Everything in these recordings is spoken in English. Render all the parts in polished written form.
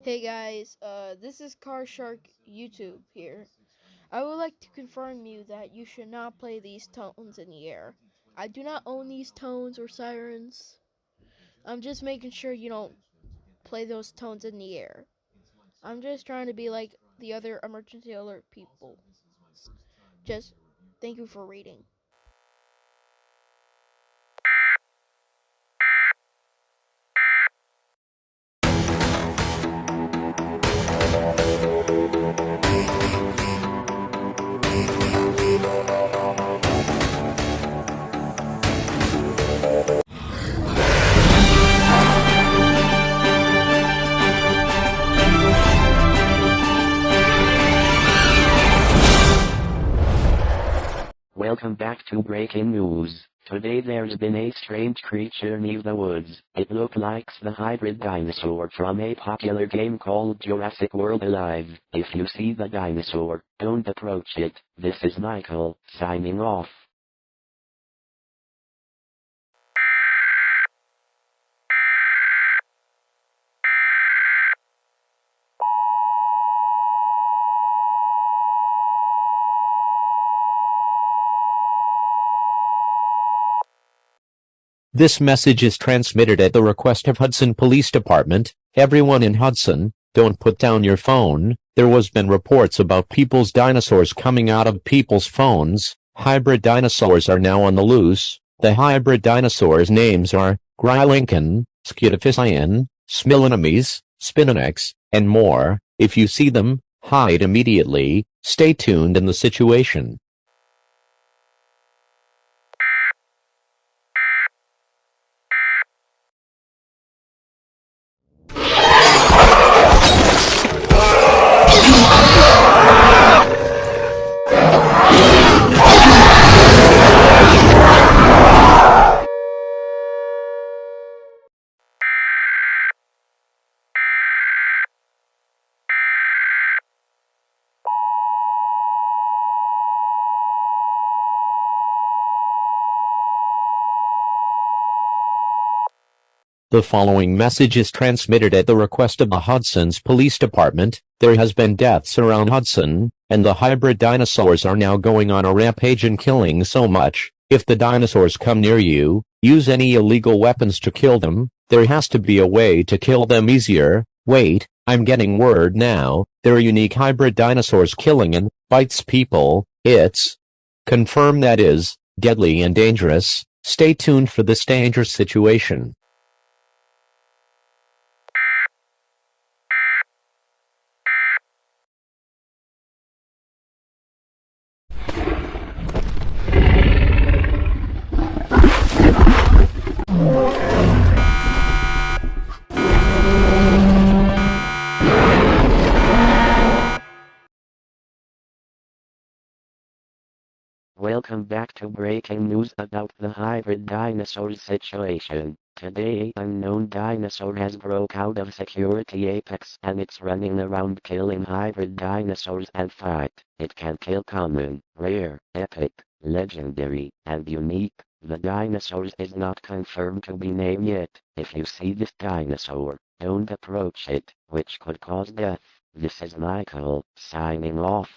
Hey guys, this is Car Shark YouTube here. I would like to confirm you that you should not play these tones in the air. I do not own these tones or sirens. I'm just making sure you don't play those tones in the air. I'm just trying to be like the other emergency alert people. Just thank you for reading. Welcome back to Breaking News. Today there's been a strange creature near the woods. It looks like the hybrid dinosaur from a popular game called Jurassic World Alive. If you see the dinosaur, don't approach it. This is Michael, signing off. This message is transmitted at the request of Hudson Police Department. Everyone in Hudson, don't put down your phone. There was been reports about people's dinosaurs coming out of people's phones. Hybrid dinosaurs are now on the loose. The hybrid dinosaurs' names are Grylincoln, Scutifiscian, Smilinomes, Spinanex, and more. If you see them, hide immediately. Stay tuned in the situation. The following message is transmitted at the request of the Hudson's Police Department. There has been deaths around Hudson, and the hybrid dinosaurs are now going on a rampage and killing so much. If the dinosaurs come near you, use any illegal weapons to kill them. There has to be a way to kill them easier. Wait, I'm getting word now. They're unique hybrid dinosaurs killing and bites people. It's confirmed that is deadly and dangerous. Stay tuned for this dangerous situation. Welcome back to Breaking News about the hybrid dinosaurs situation. Today an unknown dinosaur has broke out of security apex and it's running around killing hybrid dinosaurs and fight. It can kill common, rare, epic, legendary, and unique. The dinosaurs is not confirmed to be named yet. If you see this dinosaur, don't approach it, which could cause death. This is Michael, signing off.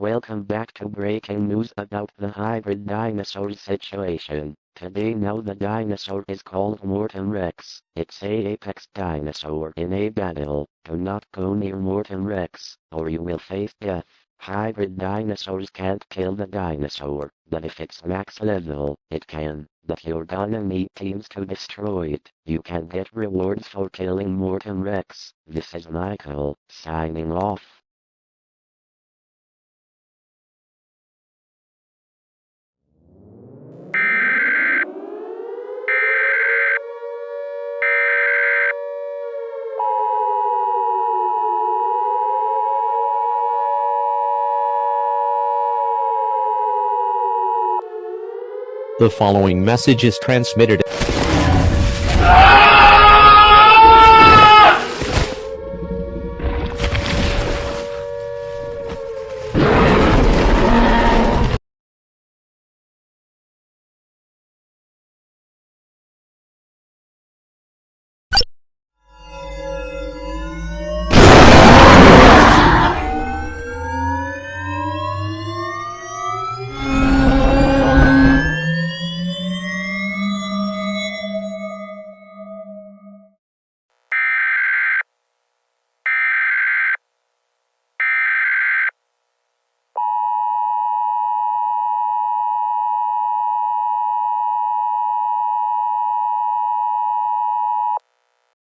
Welcome back to Breaking News about the hybrid dinosaur situation. Today now the dinosaur is called Morton Rex. It's a apex dinosaur in a battle. Do not go near Morton Rex, or you will face death. Hybrid dinosaurs can't kill the dinosaur, but if it's max level, it can. But you're gonna need teams to destroy it. You can get rewards for killing Morton Rex. This is Michael, signing off. The following message is transmitted.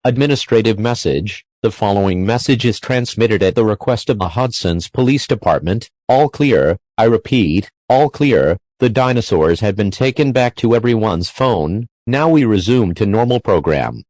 Administrative message. The following message is transmitted at the request of the Hudson's Police Department. All clear. I repeat, all clear. The dinosaurs have been taken back to everyone's phone. Now we resume to normal program.